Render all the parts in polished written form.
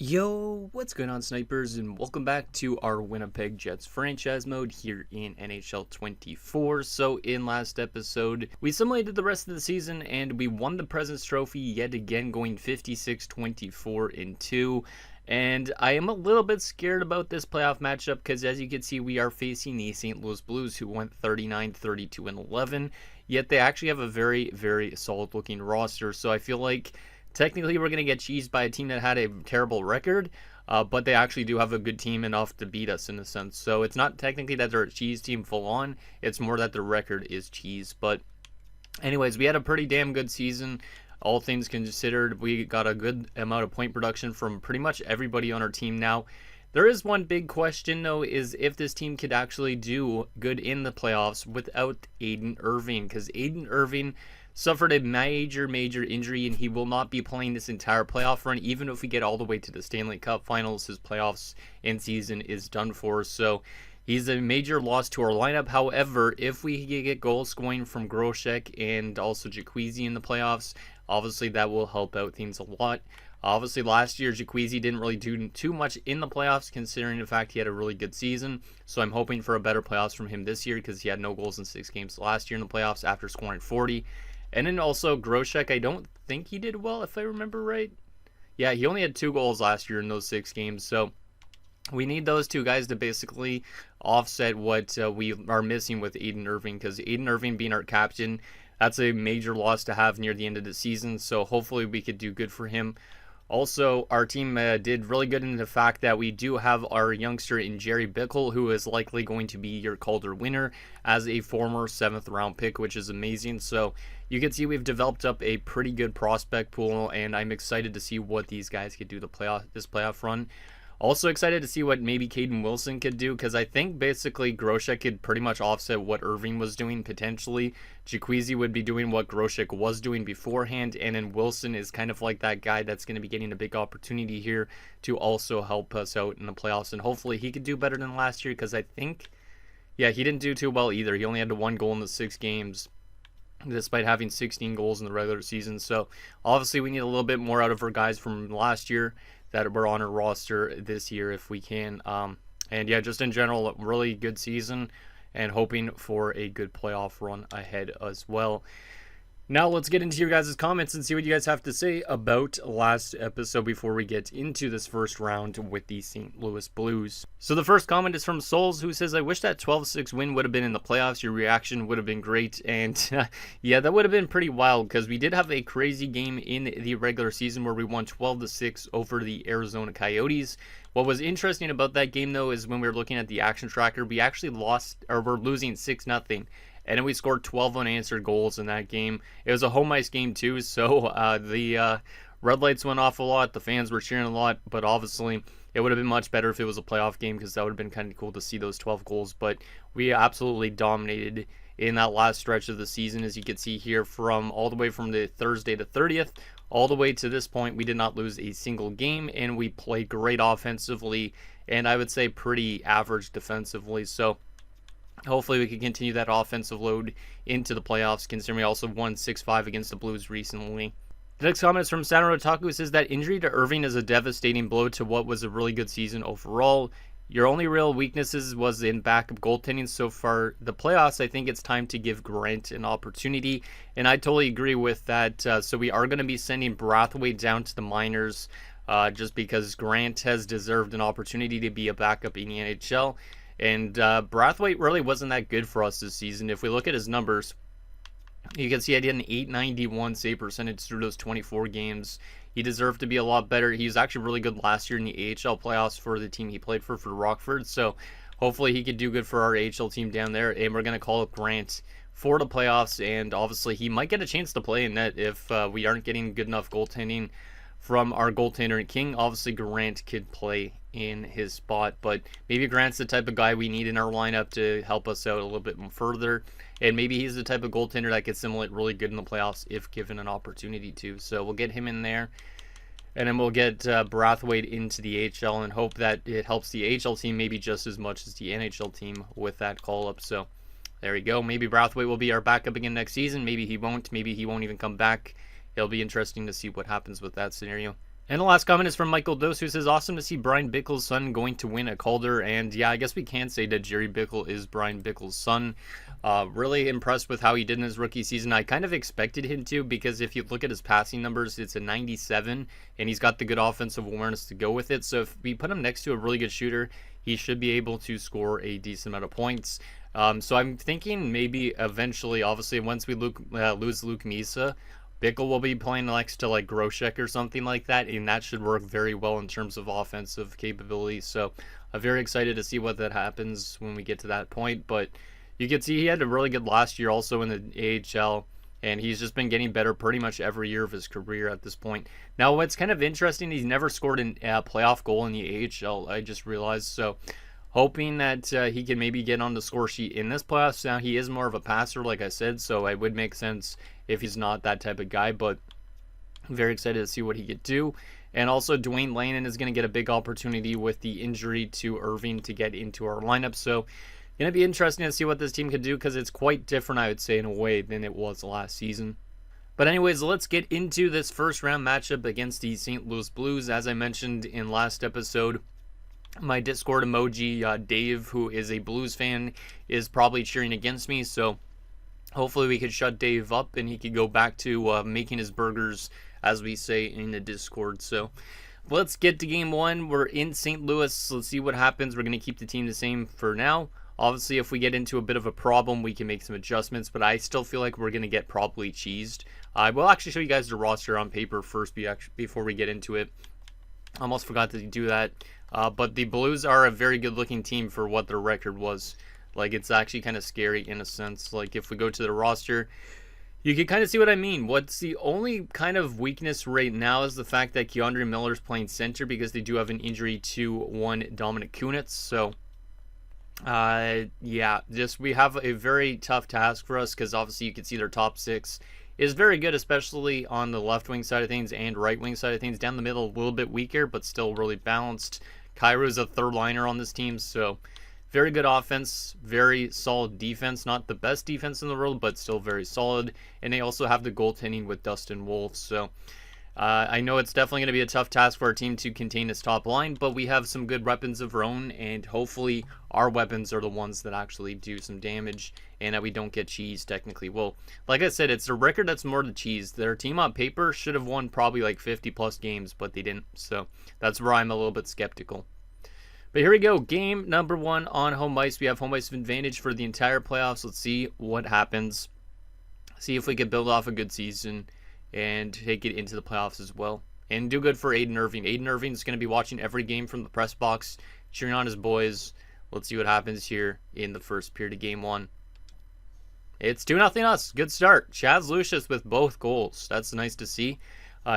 Yo, what's going on, snipers, and welcome back to our Winnipeg Jets franchise mode here in NHL 24. So in last episode, we simulated the rest of the season and we won the President's Trophy yet again, going 56-24-2. And I am a little bit scared about this playoff matchup because, as you can see, we are facing the St. Louis Blues, who went 39-32-11. Yet they actually have a very, very solid looking roster. So I feel like technically we're going to get cheesed by a team that had a terrible record, but they actually do have a good team enough to beat us in a sense. So it's not technically that they're a cheese team full on, it's more that the record is cheese. But anyways, we had a pretty damn good season. All things considered, we got a good amount of point production from pretty much everybody on our team now. There is one big question, though, is if this team could actually do good in the playoffs without Aiden Irving, because Aiden Irving suffered a major injury, and he will not be playing this entire playoff run. Even if we get all the way to the Stanley Cup Finals, his playoffs and season is done for. So he's a major loss to our lineup. However, if we get goals scoring from Groshek and also Jaquezie in the playoffs, obviously that will help out things a lot. Obviously, last year, Jaquezie didn't really do too much in the playoffs, considering the fact he had a really good season. So I'm hoping for a better playoffs from him this year, because he had no goals in 6 games last year in the playoffs after scoring 40. And then also Groshek, I don't think he did well, if I remember right. Yeah, he only had 2 goals last year in those 6 games. So we need those 2 guys to basically offset what we are missing with Aiden Irving, because Aiden Irving being our captain, that's a major loss to have near the end of the season. So hopefully we could do good for him. Also, our team did really good in the fact that we do have our youngster in Jerry Bickle, who is likely going to be your Calder winner as a former 7th round pick, which is amazing. So you can see we've developed up a pretty good prospect pool, and I'm excited to see what these guys could do this playoff run. Also excited to see what maybe Caden Wilson could do, because I think basically Groshek could pretty much offset what Irving was doing potentially. Jaquezie would be doing what Groshek was doing beforehand, and then Wilson is kind of like that guy that's going to be getting a big opportunity here to also help us out in the playoffs, and hopefully he could do better than last year, because I think, yeah, he didn't do too well either. He only had 1 goal in the 6 games, despite having 16 goals in the regular season. So obviously we need a little bit more out of our guys from last year that were on our roster this year if we can. And yeah, just in general, a really good season and hoping for a good playoff run ahead as well. Now let's get into your guys' comments and see what you guys have to say about last episode before we get into this first round with the St. Louis Blues. So the first comment is from Souls, who says, I wish that 12-6 win would have been in the playoffs. Your reaction would have been great. And yeah, that would have been pretty wild, because we did have a crazy game in the regular season where we won 12-6 over the Arizona Coyotes. What was interesting about that game, though, is when we were looking at the action tracker, we actually lost, or we're losing 6-0. And then we scored 12 unanswered goals in that game. It was a home ice game too, so the red lights went off a lot. The fans were cheering a lot, but obviously it would have been much better if it was a playoff game, because that would have been kind of cool to see those 12 goals. But we absolutely dominated in that last stretch of the season, as you can see here, from all the way from the Thursday the 30th all the way to this point. We did not lose a single game, and we played great offensively, and I would say pretty average defensively. So hopefully we can continue that offensive load into the playoffs, considering we also won 6-5 against the Blues recently. The next comment is from Sanaro Taku, says that injury to Irving is a devastating blow to what was a really good season overall. Your only real weaknesses was in backup goaltending so far. The playoffs, I think it's time to give Grant an opportunity, and I totally agree with that. So we are going to be sending Brathwaite down to the minors, just because Grant has deserved an opportunity to be a backup in the NHL. And Brathwaite really wasn't that good for us this season. If we look at his numbers, you can see I did an .891 save percentage through those 24 games. He deserved to be a lot better. He was actually really good last year in the AHL playoffs for the team he played for Rockford. So hopefully he could do good for our AHL team down there. And we're going to call up Grant for the playoffs. And obviously he might get a chance to play in net if we aren't getting good enough goaltending from our goaltender King. Obviously Grant could play in his spot, but maybe Grant's the type of guy we need in our lineup to help us out a little bit further, and maybe he's the type of goaltender that could simulate really good in the playoffs if given an opportunity to. So we'll get him in there, and then we'll get Brathwaite into the AHL and hope that it helps the AHL team maybe just as much as the NHL team with that call-up. So there we go. Maybe Brathwaite will be our backup again next season. Maybe he won't. Maybe he won't even come back. It'll be interesting to see what happens with that scenario. And the last comment is from Michael Dose, who says, awesome to see Brian Bickle's son going to win a Calder. And yeah, I guess we can say that Jerry Bickle is Brian Bickle's son. Really impressed with how he did in his rookie season. I kind of expected him to, because if you look at his passing numbers, it's a 97, and he's got the good offensive awareness to go with it. So if we put him next to a really good shooter, he should be able to score a decent amount of points. So I'm thinking maybe eventually, obviously, once we lose Luke Misa, Bickle will be playing next to like Groshek or something like that, and that should work very well in terms of offensive capabilities. So I'm very excited to see what that happens when we get to that point. But you can see he had a really good last year also in the AHL, and he's just been getting better pretty much every year of his career at this point. Now, what's kind of interesting, he's never scored a playoff goal in the AHL, I just realized. So hoping that he can maybe get on the score sheet in this playoffs. Now, he is more of a passer, like I said, so it would make sense if he's not that type of guy, but I'm very excited to see what he could do. And also, Dwayne Lannon is going to get a big opportunity with the injury to Irving to get into our lineup. So, going to be interesting to see what this team could do, because it's quite different, I would say, in a way, than it was last season. But anyways, let's get into this first round matchup against the St. Louis Blues. As I mentioned in last episode, my Discord emoji, Dave, who is a Blues fan, is probably cheering against me. So hopefully we could shut Dave up and he could go back to making his burgers, as we say in the Discord. So let's get to game one. We're in St. Louis. Let's see what happens. We're going to keep the team the same for now. Obviously, if we get into a bit of a problem, we can make some adjustments, but I still feel like we're going to get probably cheesed. I will actually show you guys the roster on paper first before we get into it. I almost forgot to do that. But the Blues are a very good-looking team for what their record was. Like, it's actually kind of scary in a sense. Like, if we go to the roster, you can kind of see what I mean. What's the only kind of weakness right now is the fact that Keandre Miller's playing center, because they do have an injury to one Dominic Kunitz. So, yeah, just we have a very tough task for us, because obviously you can see their top six is very good, especially on the left wing side of things and right wing side of things. Down the middle, a little bit weaker, but still really balanced. Kairu's a third liner on this team, so very good offense, very solid defense. Not the best defense in the world, but still very solid. And they also have the goaltending with Dustin Wolf. So I know it's definitely going to be a tough task for our team to contain this top line, but we have some good weapons of our own, and hopefully our weapons are the ones that actually do some damage and that we don't get cheese technically. Well, like I said, it's a record that's more than cheese. Their team on paper should have won probably like 50 plus games, but they didn't. So that's where I'm a little bit skeptical. But here we go. Game number one on home ice. We have home ice advantage for the entire playoffs. Let's see what happens. See if we can build off a good season and take it into the playoffs as well. And do good for Aiden Irving. Aiden Irving is going to be watching every game from the press box, cheering on his boys. Let's see what happens here in the first period of game one. It's 2-0 us. Good start. Chaz Lucius with both goals. That's nice to see.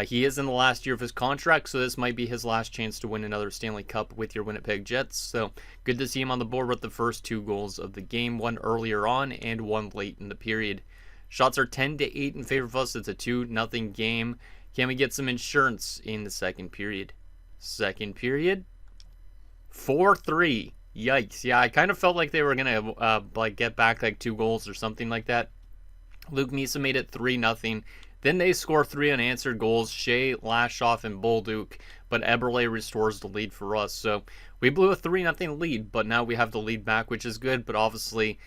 He is in the last year of his contract, so this might be his last chance to win another Stanley Cup with your Winnipeg Jets. So good to see him on the board with the first two goals of the game, one earlier on and one late in the period. Shots are 10-8 in favor of us. It's a 2-0 game. Can we get some insurance in the second period? Second period, 4-3. Yikes. Yeah, I kind of felt like they were going to get back like 2 goals or something like that. Luke Misa made it 3-0. Then they score 3 unanswered goals. Shea, Lashoff, and Bolduc. But Eberle restores the lead for us. So we blew a 3-0 lead, but now we have the lead back, which is good. But obviously,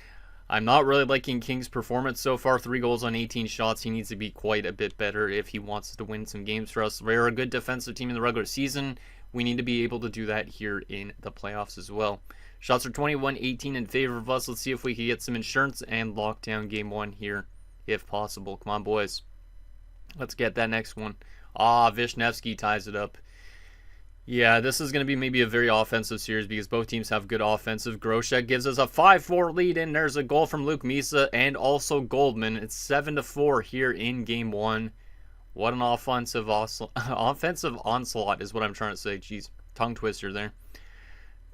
I'm not really liking King's performance so far. 3 goals on 18 shots. He needs to be quite a bit better if he wants to win some games for us. We're a good defensive team in the regular season. We need to be able to do that here in the playoffs as well. Shots are 21-18 in favor of us. Let's see if we can get some insurance and lock down game one here, if possible. Come on, boys. Let's get that next one. Vishnevsky ties it up. Yeah, this is going to be maybe a very offensive series because both teams have good offensive. Groshek gives us a 5-4 lead, and there's a goal from Luke Misa and also Goldman. It's 7-4 here in game one. What an offensive onslaught is what I'm trying to say. Jeez, tongue twister there.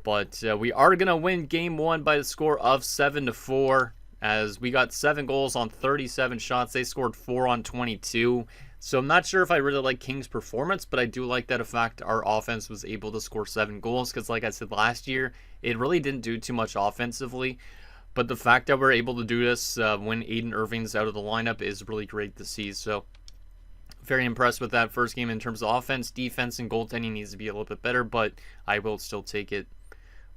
But we are going to win game one by the score of 7-4. As we got 7 goals on 37 shots. They scored 4 on 22. So I'm not sure if I really like King's performance, but I do like that fact our offense was able to score 7 goals. Because like I said last year, it really didn't do too much offensively. But the fact that we're able to do this when Aiden Irving's out of the lineup is really great to see. So Very impressed with that first game in terms of offense. Defense and goaltending needs to be a little bit better, but I will still take it.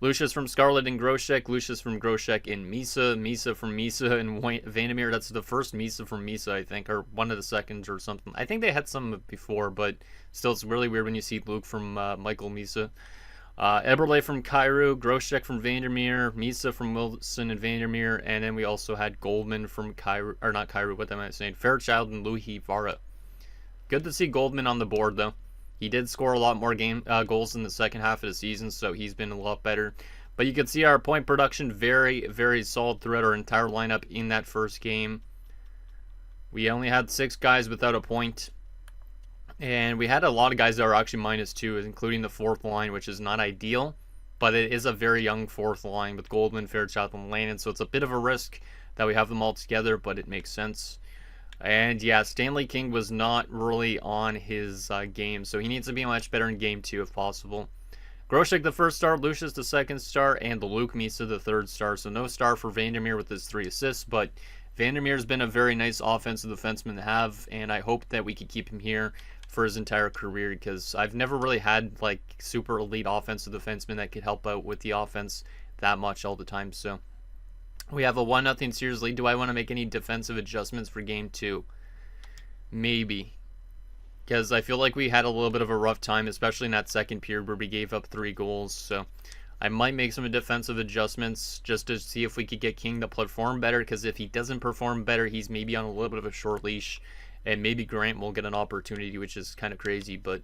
Lucius from Scarlett and Groshek. Lucius from Groshek and Misa. Misa from Misa and Vandermeer. That's the first Misa from Misa, I think, or one of the seconds or something. I think they had some before, but still, it's really weird when you see Luke from Michael Misa. Eberle from Kairu, Groshek from Vandermeer, Misa from Wilson and Vandermeer, and then we also had Goldman from Kairu, or not Kairu, what am I saying? Fairchild and Louis Vara. Good to see Goldman on the board, though. He did score a lot more goals in the second half of the season, so he's been a lot better. But you can see our point production very, very solid throughout our entire lineup in that first game. We only had 6 guys without a point. And we had a lot of guys that were actually -2, including the fourth line, which is not ideal. But it is a very young fourth line with Goldman, Fairchild, and Lannon. So it's a bit of a risk that we have them all together, but it makes sense. And yeah, Stanley King was not really on his game, so he needs to be much better in game 2 if possible. Groshek the first star, Lucius the second star, and Luke Misa the third star. So no star for Vandermeer with his 3 assists, but Vandermeer's been a very nice offensive defenseman to have, and I hope that we can keep him here for his entire career, because I've never really had like super elite offensive defensemen that could help out with the offense that much all the time. So we have a 1-0 series lead. Do I want to make any defensive adjustments for game 2? Maybe. Because I feel like we had a little bit of a rough time, especially in that second period where we gave up 3 goals. So I might make some defensive adjustments just to see if we could get King to perform better. Because if he doesn't perform better, he's maybe on a little bit of a short leash. And maybe Grant will get an opportunity, which is kind of crazy. But,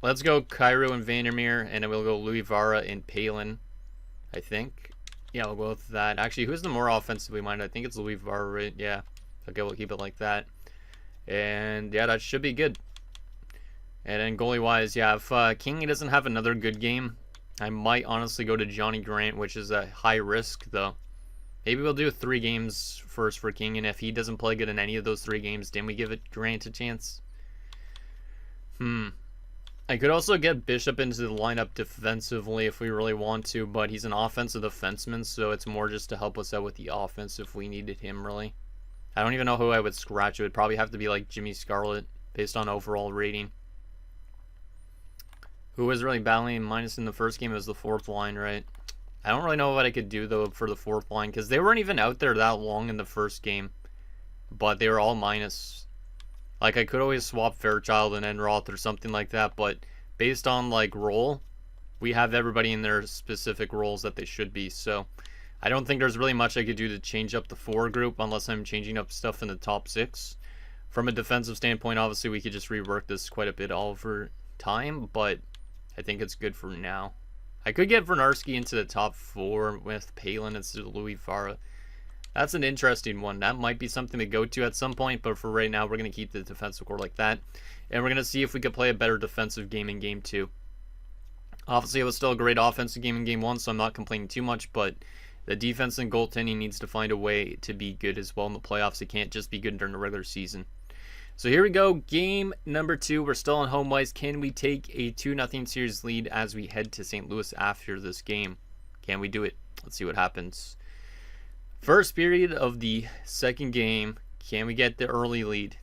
let's go Kairu and Vandermeer. And then we'll go Louis Vara and Palin, I think. Yeah, we'll go with that. Actually, who's the more offensively minded? I think it's Louis Vara, right? Yeah. Okay, we'll keep it like that. And yeah, that should be good. And then goalie-wise, yeah, if King doesn't have another good game, I might honestly go to Johnny Grant, which is a high risk, though. Maybe we'll do 3 games first for King, and if he doesn't play good in any of those 3 games, then we give it Grant a chance. I could also get Bishop into the lineup defensively if we really want to, but he's an offensive defenseman, so it's more just to help us out with the offense if we needed him, really. I don't even know who I would scratch. It would probably have to be like Jimmy Scarlett based on overall rating. Who was really battling minus in the first game? It was the fourth line, right? I don't really know what I could do, though, for the fourth line, because they weren't even out there that long in the first game, but they were all minus. Like, I could always swap Fairchild and Enroth or something like that, but based on, like, role, we have everybody in their specific roles that they should be, so I don't think there's really much I could do to change up the 4 group unless I'm changing up stuff in the top 6. From a defensive standpoint, obviously, we could just rework this quite a bit over time, but I think it's good for now. I could get Vernarski into the top 4 with Palin instead of Louis Vara. That's an interesting one. That might be something to go to at some point, but for right now, we're going to keep the defensive core like that. And we're going to see if we could play a better defensive game in Game 2. Obviously, it was still a great offensive game in Game 1, so I'm not complaining too much, but the defense and goaltending needs to find a way to be good as well in the playoffs. It can't just be good during the regular season. So here we go, game number 2. We're still on home ice. Can we take a 2-0 series lead as we head to St. Louis after this game? Can we do it? Let's see what happens. First period of the second game. Can we get the early lead?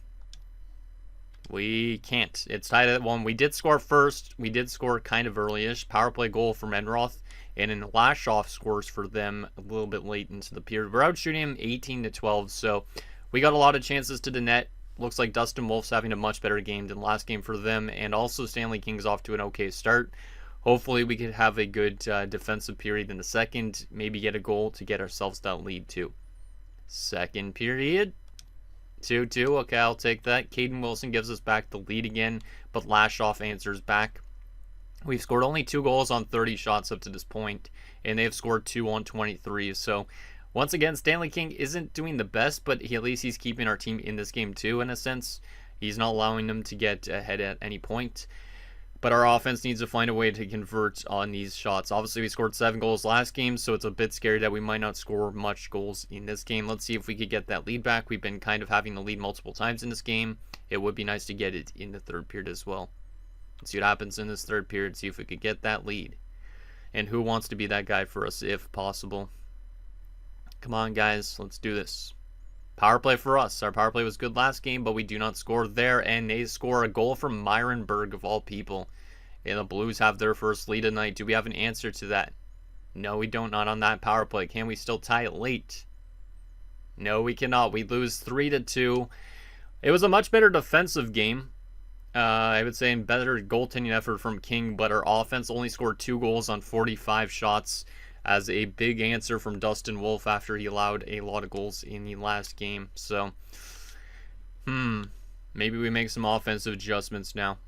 We can't. It's tied at 1. We did score first. We did score kind of early-ish. Power play goal from Enroth. And then Lashoff scores for them a little bit late into the period. We're out shooting him 18-12. So we got a lot of chances to the net. Looks like Dustin Wolf's having a much better game than last game for them. And also Stanley King's off to an okay start. Hopefully we could have a good defensive period in the second. Maybe get a goal to get ourselves that lead too. Second period. 2-2. Okay, I'll take that. Caden Wilson gives us back the lead again. But Lashoff answers back. We've scored only 2 goals on 30 shots up to this point. And they've scored 2 on 23. So once again, Stanley King isn't doing the best, but at least he's keeping our team in this game too, in a sense. He's not allowing them to get ahead at any point. But our offense needs to find a way to convert on these shots. Obviously, we scored 7 goals last game, so it's a bit scary that we might not score much goals in this game. Let's see if we could get that lead back. We've been kind of having the lead multiple times in this game. It would be nice to get it in the third period as well. Let's see what happens in this third period, see if we could get that lead. And who wants to be that guy for us if possible. Come on, guys. Let's do this. Power play for us. Our power play was good last game, but we do not score there, and they score a goal from Myronberg, of all people. And the Blues have their first lead tonight. Do we have an answer to that? No, we don't. Not on that power play. Can we still tie it late? No, we cannot. We lose 3-2. It was a much better defensive game. I would say better goaltending effort from King, but our offense only scored 2 goals on 45 shots as a big answer from Dustin Wolf after he allowed a lot of goals in the last game. So, maybe we make some offensive adjustments now.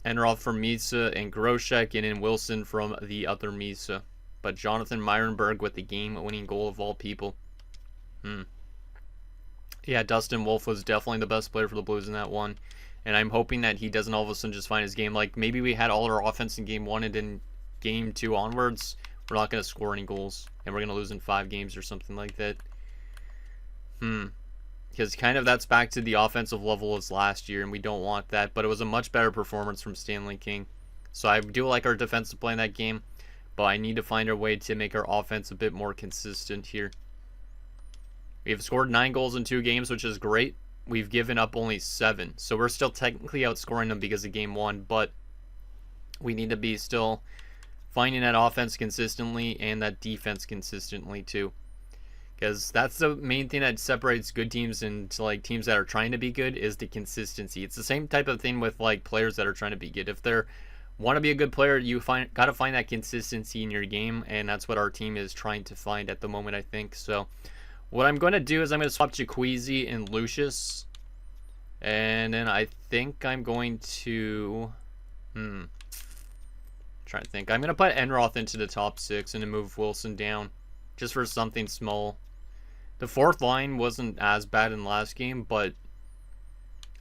Enroth from Misa and Groshek, and then Wilson from the other Misa. But Jonathan Myronberg with the game-winning goal of all people. Yeah, Dustin Wolf was definitely the best player for the Blues in that one. And I'm hoping that he doesn't all of a sudden just find his game. Like, maybe we had all our offense in game 1 and then game 2 onwards, we're not going to score any goals. And we're going to lose in 5 games or something like that. Because kind of that's back to the offensive level as last year, and we don't want that. But it was a much better performance from Stanley King. So I do like our defensive play in that game. But I need to find a way to make our offense a bit more consistent here. We've scored 9 goals in 2 games, which is great. We've given up only 7. So we're still technically outscoring them because of game 1. But we need to be still finding that offense consistently and that defense consistently too. Because that's the main thing that separates good teams and like teams that are trying to be good is the consistency. It's the same type of thing with like players that are trying to be good. If they're want to be a good player, you got to find that consistency in your game, and that's what our team is trying to find at the moment, I think. So what I'm going to do is I'm going to swap Jaquezi and Lucius, and then I think I'm going to trying to think. I'm going to put Enroth into the top 6 and then move Wilson down just for something small. The 4th line wasn't as bad in the last game, but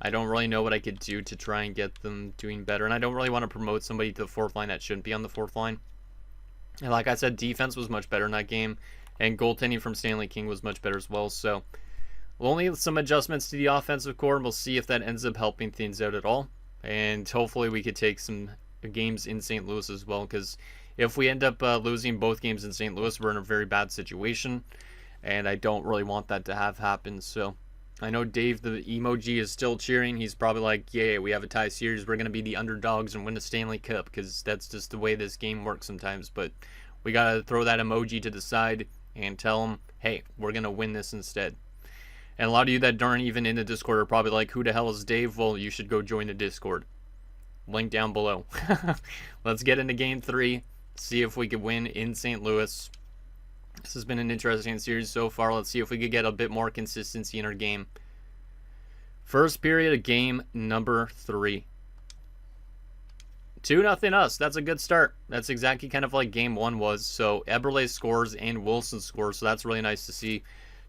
I don't really know what I could do to try and get them doing better. And I don't really want to promote somebody to the 4th line that shouldn't be on the 4th line. And like I said, defense was much better in that game. And goaltending from Stanley King was much better as well. So we'll need some adjustments to the offensive core, and we'll see if that ends up helping things out at all. And hopefully we could take some games in St. Louis as well. Because if we end up losing both games in St. Louis, we're in a very bad situation. And I don't really want that to have happen. So I know Dave, the emoji, is still cheering. He's probably like, yeah, we have a tie series. We're going to be the underdogs and win the Stanley Cup, because that's just the way this game works sometimes. But we got to throw that emoji to the side and tell them, hey, we're going to win this instead. And a lot of you that aren't even in the Discord are probably like, who the hell is Dave? Well, you should go join the Discord. Link down below. Let's get into Game 3. See if we can win in St. Louis. This has been an interesting series so far. Let's see if we could get a bit more consistency in our game. First period of game number 3. 2-0 us. That's a good start. That's exactly kind of like game 1 was. So Eberle scores and Wilson scores. So that's really nice to see.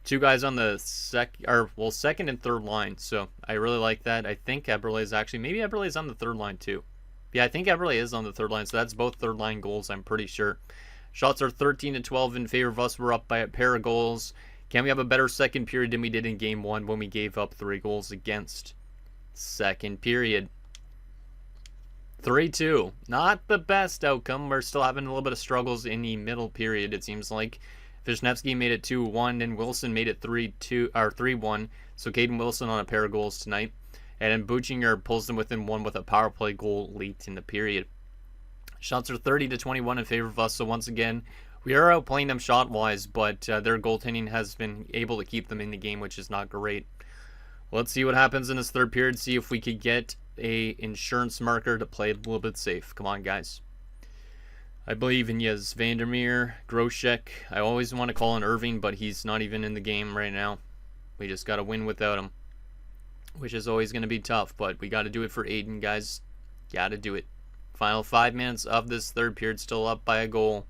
2 guys on the second and third line. So I really like that. I think Eberle is actually, maybe Eberle is on the third line too. Yeah, I think Eberle is on the third line. So that's both third line goals, I'm pretty sure. Shots are 13-12 in favor of us. We're up by a pair of goals. Can we have a better second period than we did in game 1 when we gave up 3 goals against? Second period. 3-2. Not the best outcome. We're still having a little bit of struggles in the middle period, it seems like. Vishnevsky made it 2-1, and Wilson made it 3-1. So Caden Wilson on a pair of goals tonight. And then Buchinger pulls them within 1 with a power play goal late in the period. Shots are 30-21 in favor of us. So once again, we are outplaying them shot-wise, but their goaltending has been able to keep them in the game, which is not great. Let's see what happens in this third period. See if we could get a insurance marker to play a little bit safe. Come on, guys. I believe in Yez Vandermeer, Groshek. I always want to call in Irving, but he's not even in the game right now. We just got to win without him, which is always going to be tough, but we got to do it for Aiden, guys. Got to do it. Final 5 minutes of this third period, still up by a goal.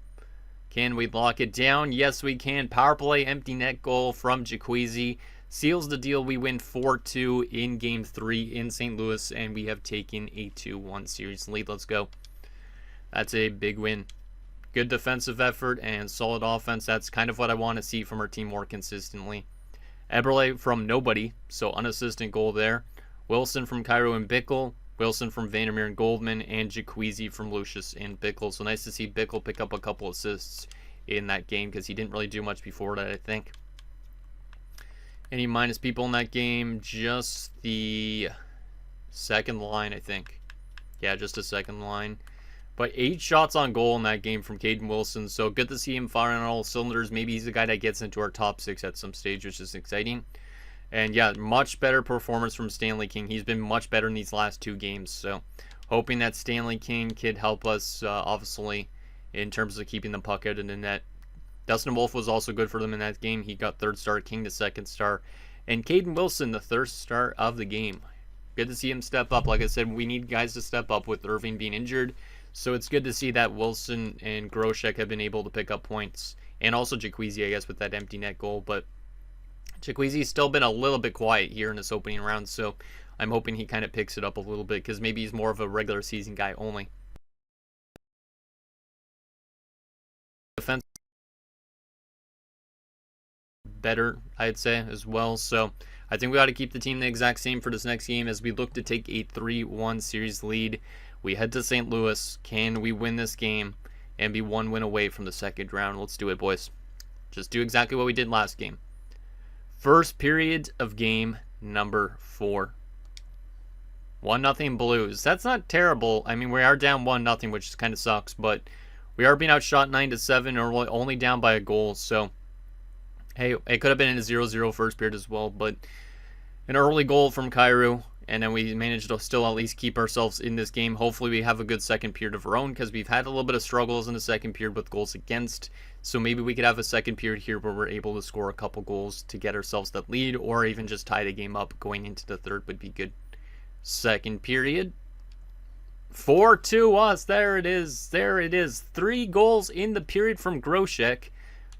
Can we lock it down? Yes, we can. Power play, empty net goal from Jaquezi. Seals the deal. We win 4-2 in Game 3 in St. Louis, and we have taken a 2-1 series lead. Let's go. That's a big win. Good defensive effort and solid offense. That's kind of what I want to see from our team more consistently. Eberle from nobody, so unassisted goal there. Wilson from Cairo and Bickle. Wilson from Vandermeer and Goldman, and Jaquezi from Lucius and Bickle. So nice to see Bickle pick up a couple assists in that game because he didn't really do much before that, I think. Any minus people in that game? Just the second line, I think. Yeah, just a second line. But 8 shots on goal in that game from Caden Wilson, so good to see him firing on all cylinders. Maybe he's a guy that gets into our top 6 at some stage, which is exciting. And yeah, much better performance from Stanley King. He's been much better in these last 2 games, so hoping that Stanley King could help us, obviously, in terms of keeping the puck out in the net. Dustin Wolf was also good for them in that game. He got 3rd star, King the 2nd star, and Caden Wilson the 3rd star of the game. Good to see him step up. Like I said, we need guys to step up with Irving being injured. So it's good to see that Wilson and Groshek have been able to pick up points. And also Jaquezie, I guess, with that empty net goal. But Jaquezzi's still been a little bit quiet here in this opening round. So I'm hoping he kind of picks it up a little bit because maybe he's more of a regular season guy only. Defense better, I'd say, as well. So I think we ought to keep the team the exact same for this next game as we look to take a 3-1 series lead. We head to St. Louis. Can we win this game and be 1 win away from the second round? Let's do it, boys. Just do exactly what we did last game. First period of game number 4. 1-0 Blues. That's not terrible. I mean, we are down 1-0, which kind of sucks, but we are being outshot 9-7 and we're only down by a goal, so hey, it could have been in a 0-0 first period as well, but an early goal from Kyrou, and then we managed to still at least keep ourselves in this game. Hopefully we have a good second period of our own because we've had a little bit of struggles in the second period with goals against. So maybe we could have a second period here where we're able to score a couple goals to get ourselves that lead, or even just tie the game up going into the third would be good. Second period. 4-2 us. There it is. There it is. 3 goals in the period from Groshek.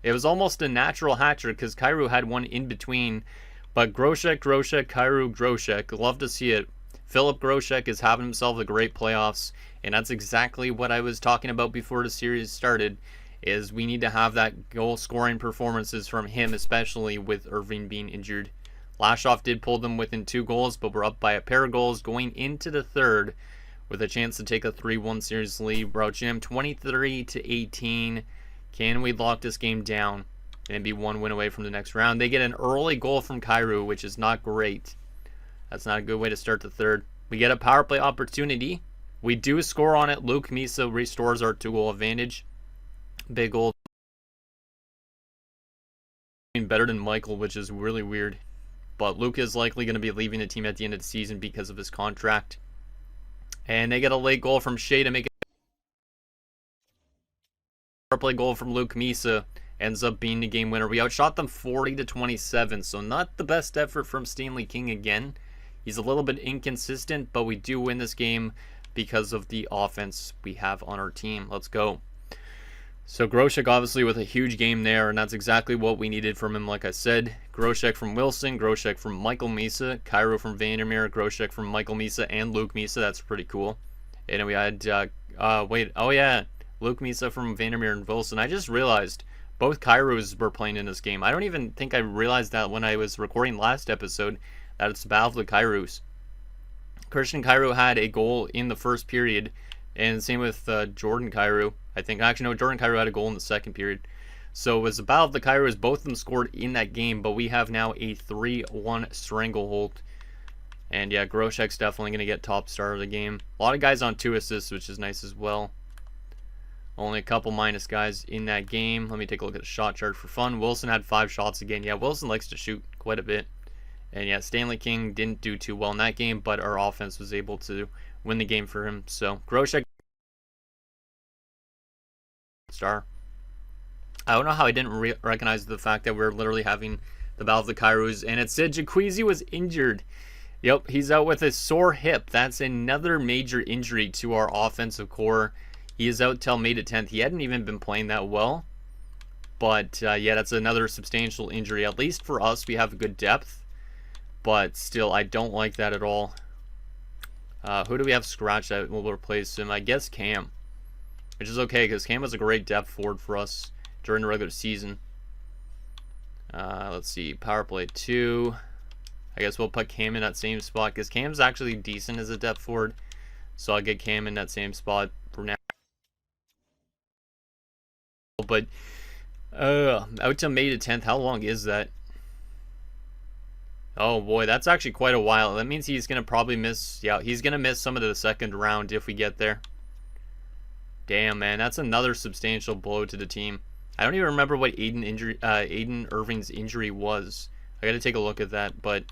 It was almost a natural hat-trick because Kyrou had one in between. But Groshek, Kyrou, Groshek. Love to see it. Philip Groshek is having himself a great playoffs. And that's exactly what I was talking about before the series started. Is we need to have that goal-scoring performances from him, especially with Irving being injured. Lashoff did pull them within 2 goals, but we're up by a pair of goals going into the third with a chance to take a 3-1 series lead. We're out Jim 23-18. Can we lock this game down and be 1 win away from the next round? They get an early goal from Kyrou, which is not great. That's not a good way to start the third. We get a power play opportunity. We do score on it. Luke Misa restores our 2-goal advantage. Big goal. Better than Michael, which is really weird. But Luke is likely going to be leaving the team at the end of the season because of his contract. And they get a late goal from Shea to make it. Play goal from Luke Misa ends up being the game winner. We outshot them 40-27, so not the best effort from Stanley King again. He's a little bit inconsistent, but we do win this game because of the offense we have on our team. Let's go. So Groshek obviously with a huge game there, and that's exactly what we needed from him, like I said. Groshek from Wilson, Groshek from Michael Misa, Kyrou from Vandermeer, Groshek from Michael Misa and Luke Misa. That's pretty cool. And then we had, Luke Misa from Vandermeer and Wilson. I just realized both Kyrous were playing in this game. I don't even think I realized that when I was recording last episode, that it's Battle of the Kyrous. Christian Kyrou had a goal in the first period, and same with Jordan Kyrou. I think, actually, no, Jordan Kyrou had a goal in the second period. So it was the Battle of the Kyrous. Both of them scored in that game, but we have now a 3-1 stranglehold. And yeah, Groshek's definitely going to get top star of the game. A lot of guys on 2 assists, which is nice as well. Only a couple minus guys in that game. Let me take a look at the shot chart for fun. Wilson had 5 shots again. Yeah, Wilson likes to shoot quite a bit. And yeah, Stanley King didn't do too well in that game, but our offense was able to win the game for him. So, Groshek star. I don't know how I didn't recognize the fact that we're literally having the Battle of the Kyrous, and it said Jaquezie was injured. Yep, he's out with a sore hip. That's another major injury to our offensive core. He is out till May the 10th. He hadn't even been playing that well. But, yeah, that's another substantial injury. At least for us, we have a good depth. But still, I don't like that at all. Who do we have scratched that will replace him? I guess Cam. Which is okay, because Cam was a great depth forward for us during the regular season. Let's see. Power play 2. I guess we'll put Cam in that same spot, because Cam's actually decent as a depth forward. So I'll get Cam in that same spot for now. But out till May the 10th, how long is that? Oh boy, that's actually quite a while. That means he's going to probably miss, yeah, he's going to miss some of the second round if we get there. Damn, man, that's another substantial blow to the team. I don't even remember what Aiden Irving's injury was. I got to take a look at that, but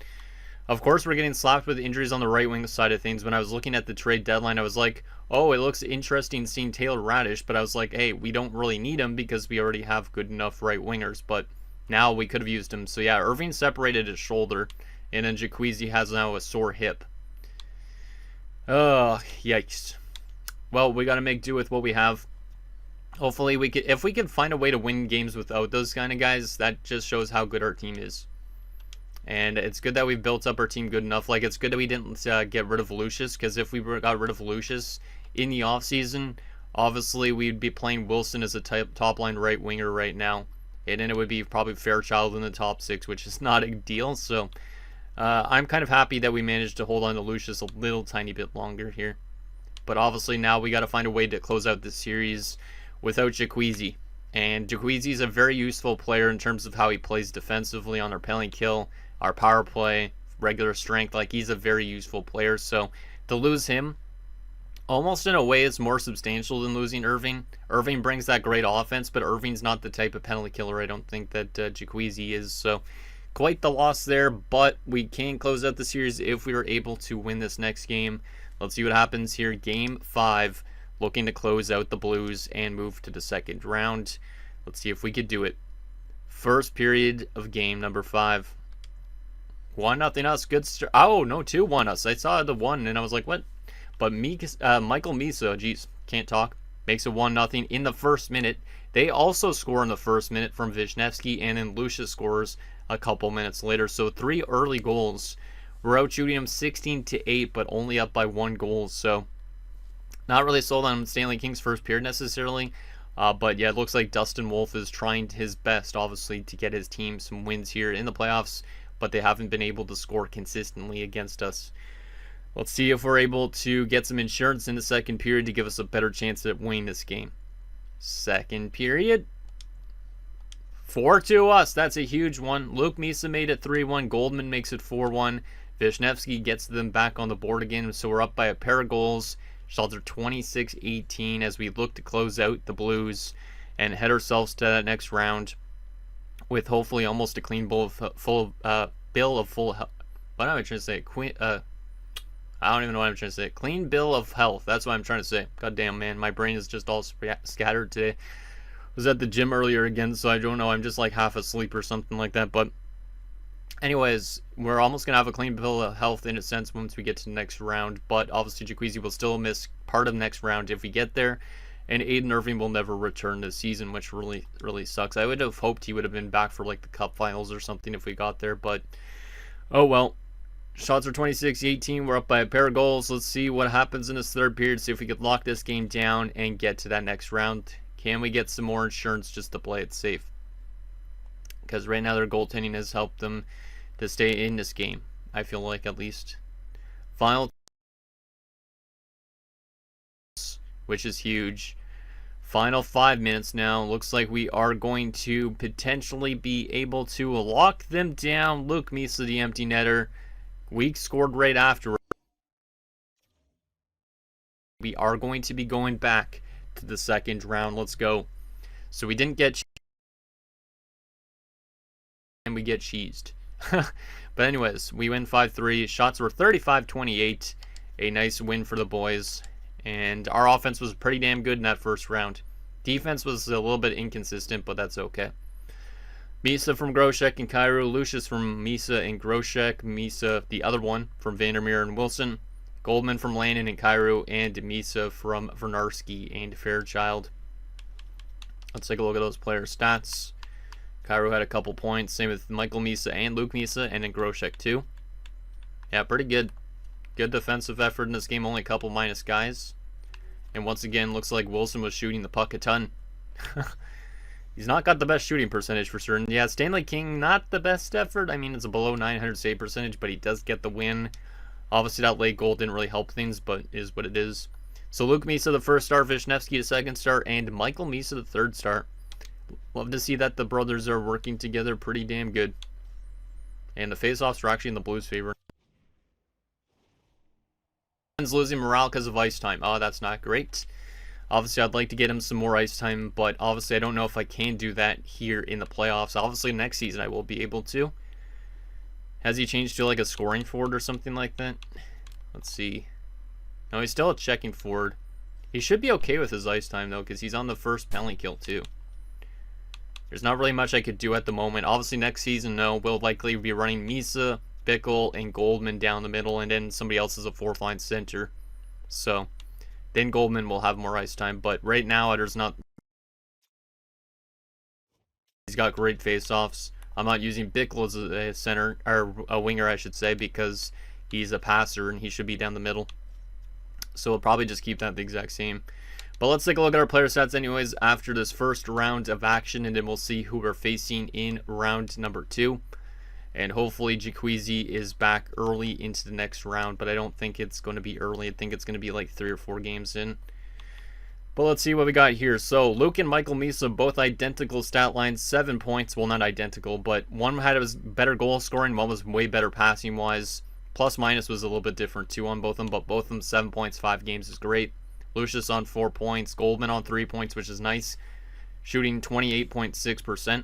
of course we're getting slapped with injuries on the right wing side of things. When I was looking at the trade deadline, I was like, oh, it looks interesting seeing Taylor Radish, but I was like, hey, we don't really need him because we already have good enough right wingers, but now we could have used him. So yeah, Irving separated his shoulder, and then Jacquezie has now a sore hip. Oh, yikes. Well, we got to make do with what we have. Hopefully we could, if we can find a way to win games without those kind of guys, that just shows how good our team is. And it's good that we've built up our team good enough. Like, it's good that we didn't get rid of Lucius, because if we got rid of Lucius in the offseason, obviously we'd be playing Wilson as a top line right winger right now. And then it would be probably Fairchild in the top 6, which is not a deal. So I'm kind of happy that we managed to hold on to Lucius a little tiny bit longer here. But obviously now we got to find a way to close out this series without Jacquezie. And Jacquezie is a very useful player in terms of how he plays defensively on our penalty kill, our power play, regular strength. Like, he's a very useful player. So to lose him, almost in a way, is more substantial than losing Irving. Irving brings that great offense, but Irving's not the type of penalty killer I don't think that Jacquezie is. So quite the loss there, but we can close out the series if we were able to win this next game. Let's see what happens here. Game 5, looking to close out the Blues and move to the second round. Let's see if we could do it. First period of game number 5. 1-0 us. Good start. Oh, no, 2-1 us. I saw the 1 and I was like, what? But Michael Misa, geez, can't talk, makes it 1-0 in the first minute. They also score in the first minute from Wisniewski, and then Lucius scores a couple minutes later. So 3 early goals. We're out shooting them 16-8, but only up by 1 goal. So not really sold on Stanley King's first period necessarily. But yeah, it looks like Dustin Wolf is trying his best, obviously, to get his team some wins here in the playoffs. But they haven't been able to score consistently against us. Let's see if we're able to get some insurance in the second period to give us a better chance at winning this game. Second period. 4-2 us. That's a huge one. Luke Misa made it 3-1. Goldman makes it 4-1. Wisniewski gets them back on the board again, so we're up by a pair of goals. Shots are 26-18 as we look to close out the Blues and head ourselves to that next round with hopefully almost a clean bill of full health. What am I trying to say? I don't even know what I'm trying to say. Clean bill of health. That's what I'm trying to say. God damn, man. My brain is just all scattered today. Was at the gym earlier again, so I don't know. I'm just like half asleep or something like that. But anyways, we're almost going to have a clean bill of health in a sense once we get to the next round. But obviously, Jacquezie will still miss part of the next round if we get there. And Aiden Irving will never return this season, which really, really sucks. I would have hoped he would have been back for like the Cup Finals or something if we got there. But, oh well. Shots are 26-18. We're up by a pair of goals. Let's see what happens in this third period. See if we could lock this game down and get to that next round. Can we get some more insurance just to play it safe? Because right now their goaltending has helped them to stay in this game. I feel like, at least. Final, which is huge. Final 5 minutes now. Looks like we are going to potentially be able to lock them down. Luke Misa, the empty netter. Week scored right after. We are going to be going back to the second round. Let's go. So we didn't get and we get cheesed. But anyways, we win 5-3. Shots were 35-28. A nice win for the boys. And our offense was pretty damn good in that first round. Defense was a little bit inconsistent, but that's okay. Misa from Groshek and Cairo, Lucius from Misa and Groshek, Misa the other one from Vandermeer and Wilson, Goldman from Lannon and Cairo, and Misa from Vernarski and Fairchild. Let's take a look at those player stats. Cairo had a couple points, same with Michael Misa and Luke Misa, and then Groshek too. Yeah, pretty good. Good defensive effort in this game, only a couple minus guys. And once again, looks like Wilson was shooting the puck a ton. He's not got the best shooting percentage for certain. Yeah, Stanley King, not the best effort. I mean, it's a below 900 save percentage, but he does get the win. Obviously, that late goal didn't really help things, but is what it is. So Luke Misa, the first star, Wisniewski, the second star, and Michael Misa, the third star. Love to see that the brothers are working together pretty damn good. And the faceoffs are actually in the Blues' favor. Losing morale because of ice time. Oh, that's not great. Obviously, I'd like to get him some more ice time, but obviously I don't know if I can do that here in the playoffs. Obviously, next season I will be able to. Has he changed to like a scoring forward or something like that? Let's see. No, he's still a checking forward. He should be okay with his ice time, though, because he's on the first penalty kill, too. There's not really much I could do at the moment. Obviously, next season, no, we'll likely be running Misa, Bickle, and Goldman down the middle, and then somebody else is a fourth-line center. So, then Goldman will have more ice time, but right now, there's not... He's got great face-offs. I'm not using Bickle as a center, or a winger, I should say, because he's a passer, and he should be down the middle. So we'll probably just keep that the exact same. But let's take a look at our player stats anyways after this first round of action, and then we'll see who we're facing in round number 2. And hopefully Jaqueezi is back early into the next round, but I don't think it's going to be early. I think it's going to be like 3 or 4 games in. But let's see what we got here. So Luke and Michael Misa, both identical stat lines, 7 points. Well, not identical, but one had a better goal scoring, one was way better passing wise. Plus minus was a little bit different too on both of them, but both of them 7 points, 5 games is great. Lucius on 4 points, Goldman on 3 points, which is nice. Shooting 28.6%.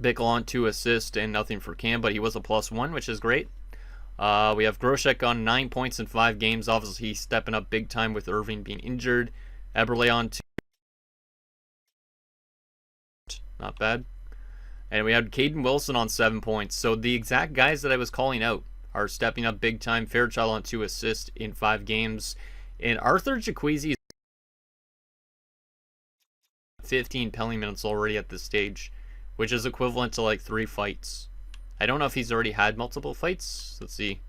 Bickle on 2 assists and nothing for Cam, but he was a +1, which is great. We have Groshek on 9 points in 5 games. Obviously, he's stepping up big time with Irving being injured. Eberle on 2. Not bad. And we had Caden Wilson on 7 points. So the exact guys that I was calling out are stepping up big time. Fairchild on 2 assists in 5 games. And Arthur Jaqueezi 15 penalty minutes already at this stage, which is equivalent to like 3 fights. I don't know if he's already had multiple fights. Let's see.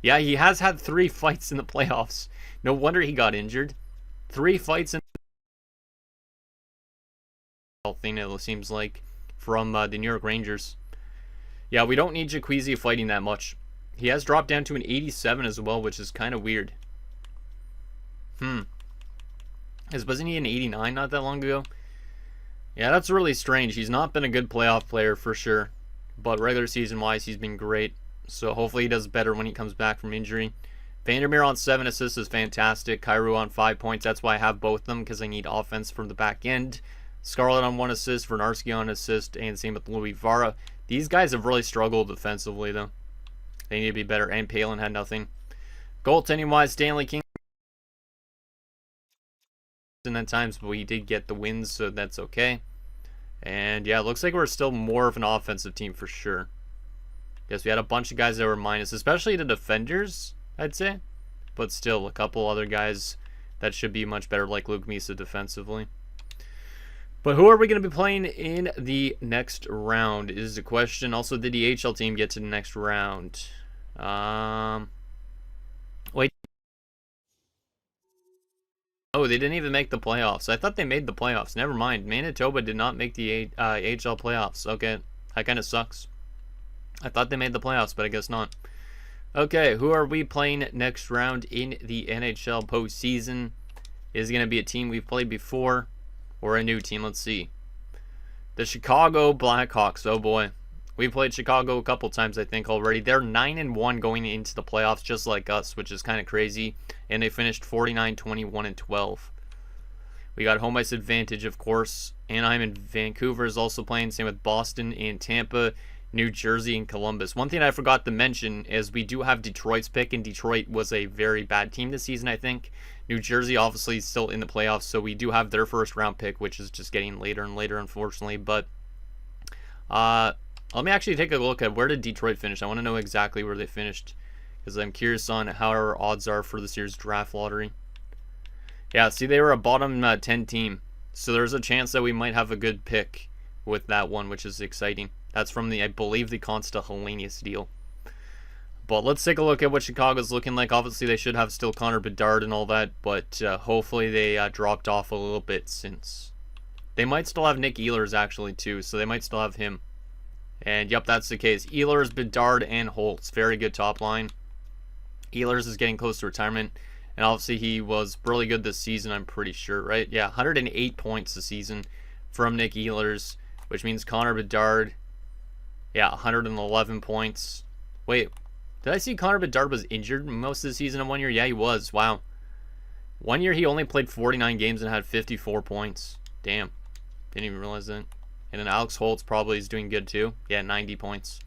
Yeah, he has had 3 fights in the playoffs. No wonder he got injured. 3 fights in the thing, it seems like, from the New York Rangers. Yeah, we don't need Jaqueezi fighting that much. He has dropped down to an 87 as well, which is kind of weird. Wasn't he an 89 not that long ago? Yeah, that's really strange. He's not been a good playoff player for sure. But regular season wise, he's been great. So hopefully he does better when he comes back from injury. Vandermeer on 7 assists is fantastic. Kyrou on 5 points. That's why I have both of them, because I need offense from the back end. Scarlett on 1 assist. Vernarski on assist. And same with Louis Vara. These guys have really struggled defensively, though. They need to be better. And Palin had nothing. Goaltending wise, Stanley King. And at times, but we did get the wins, so that's okay. And yeah, it looks like we're still more of an offensive team for sure. Yes, we had a bunch of guys that were minus, especially the defenders, I'd say. But still, a couple other guys that should be much better, like Luke Misa defensively. But who are we going to be playing in the next round is the question. Also, did the AHL team get to the next round? Wait. Oh, they didn't even make the playoffs. I thought they made the playoffs. Never mind. Manitoba did not make the AHL playoffs. Okay, that kind of sucks. I thought they made the playoffs, but I guess not. Okay, who are we playing next round in the NHL postseason? Is it going to be a team we've played before or a new team? Let's see. The Chicago Blackhawks. Oh boy. We played Chicago a couple times, I think, already. They're 9-1 going into the playoffs, just like us, which is kind of crazy. And they finished 49-21-12. We got home ice advantage, of course. Anaheim and Vancouver is also playing. Same with Boston and Tampa, New Jersey and Columbus. One thing I forgot to mention is we do have Detroit's pick, and Detroit was a very bad team this season, I think. New Jersey obviously is still in the playoffs, so we do have their first round pick, which is just getting later and later, unfortunately. But let me actually take a look at where did Detroit finish. I want to know exactly where they finished, because I'm curious on how our odds are for this year's draft lottery. Yeah, see, they were a bottom 10 team, so there's a chance that we might have a good pick with that one, which is exciting. That's from the, I believe, the Consta Hellenius deal. But let's take a look at what Chicago's looking like. Obviously, they should have still Connor Bedard and all that, but hopefully they dropped off a little bit since. They might still have Nick Ehlers, actually, too, so they might still have him. And, yep, that's the case. Ehlers, Bedard, and Holtz. Very good top line. Ehlers is getting close to retirement. And, obviously, he was really good this season, I'm pretty sure, right? Yeah, 108 points this season from Nick Ehlers, which means Connor Bedard Yeah, 111 points. Wait, did I see Connor Bedard was injured most of the season in 1 year? Yeah, he was. Wow. 1 year he only played 49 games and had 54 points. Damn. Didn't even realize that. And then Alex Holtz probably is doing good too. Yeah, 90 points.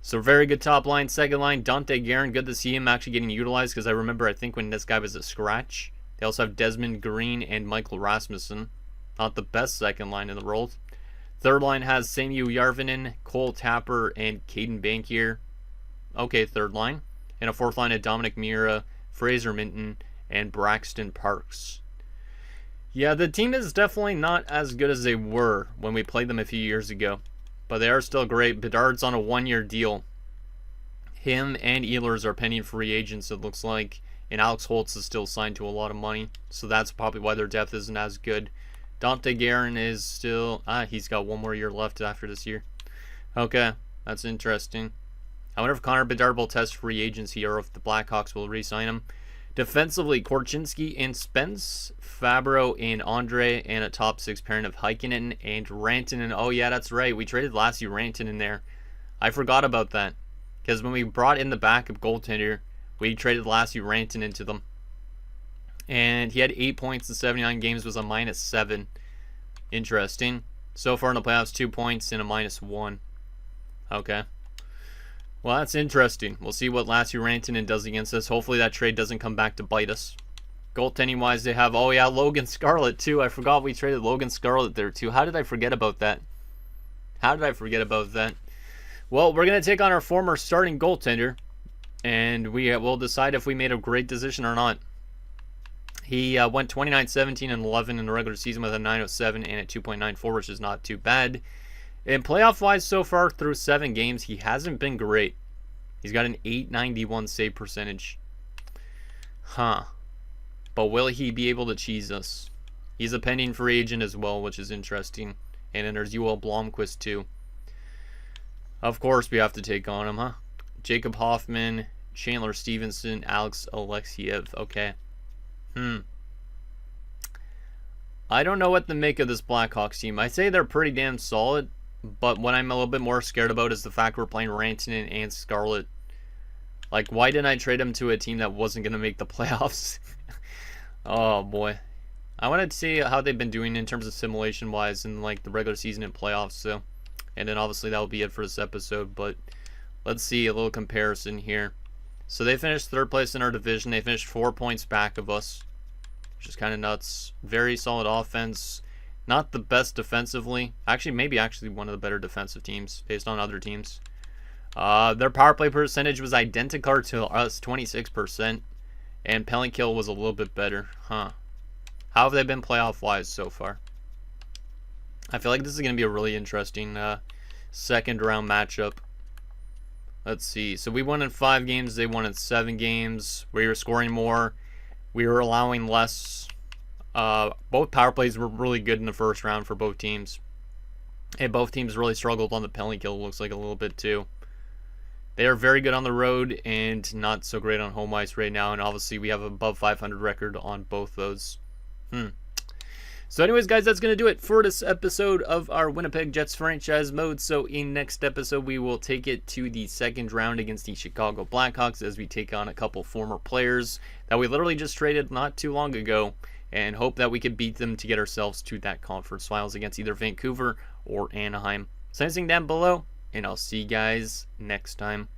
So very good top line. Second line, Dante Guerin. Good to see him actually getting utilized because I think when this guy was a scratch. They also have Desmond Green and Michael Rasmussen. Not the best second line in the world. Third line has Samu Järvinen, Cole Tapper, and Caden Bankier. Okay, third line. And a fourth line of Dominic Mira, Fraser Minton, and Braxton Parks. Yeah, the team is definitely not as good as they were when we played them a few years ago. But they are still great. Bedard's on a 1-year deal. Him and Ehlers are pending free agents, it looks like. And Alex Holtz is still signed to a lot of money. So that's probably why their depth isn't as good. Dante Guerin is still... he's got 1 more year left after this year. Okay, that's interesting. I wonder if Connor Bedard will test free agency or if the Blackhawks will re-sign him. Defensively, Korchinski and Spence, Fabro and Andre, and a top 6 pairing of Heikkinen and Rantanen. Oh yeah, that's right. We traded Lassi Rantanen there. I forgot about that. Because when we brought in the backup goaltender, we traded Lassi Rantanen to them. And he had 8 points in 79 games, was a -7. Interesting. So far in the playoffs, 2 points and a -1. Okay. Well, that's interesting. We'll see what Lassi Rantanen does against us. Hopefully that trade doesn't come back to bite us. Goaltending-wise, they have, oh yeah, Logan Scarlett too. I forgot we traded Logan Scarlett there too. How did I forget about that? Well, we're going to take on our former starting goaltender, and we will decide if we made a great decision or not. He went 29, 17, and 11 in the regular season with a 907 and a 2.94, which is not too bad. And playoff-wise so far through 7 games, he hasn't been great. He's got an 891 save percentage. Huh. But will he be able to cheese us? He's a pending free agent as well, which is interesting. And then there's Joel Blomqvist too. Of course we have to take on him, huh? Jacob Hoffman, Chandler Stevenson, Alex Alexiev. Okay. I don't know what to make of this Blackhawks team. I say they're pretty damn solid. But what I'm a little bit more scared about is the fact we're playing Rantanen and Scarlett. Like, why didn't I trade him to a team that wasn't going to make the playoffs? Oh, boy. I wanted to see how they've been doing in terms of simulation-wise in, like, the regular season and playoffs. So, and then, obviously, that will be it for this episode. But let's see a little comparison here. So, they finished 3rd place in our division. They finished 4 points back of us, which is kind of nuts. Very solid offense. Not the best defensively. Actually, maybe one of the better defensive teams based on other teams. Their power play percentage was identical to us, 26%. And penalty kill was a little bit better. Huh. How have they been playoff-wise so far? I feel like this is going to be a really interesting second-round matchup. Let's see. So we won in 5 games. They won in 7 games. We were scoring more. We were allowing less. Both power plays were really good in the first round for both teams. And both teams really struggled on the penalty kill, looks like a little bit too. They are very good on the road and not so great on home ice right now. And obviously we have above 500 record on both those. So anyways, guys, that's going to do it for this episode of our Winnipeg Jets franchise mode. So in next episode, we will take it to the second round against the Chicago Blackhawks as we take on a couple former players that we literally just traded not too long ago, and hope that we can beat them to get ourselves to that conference finals against either Vancouver or Anaheim. Send anything down below, and I'll see you guys next time.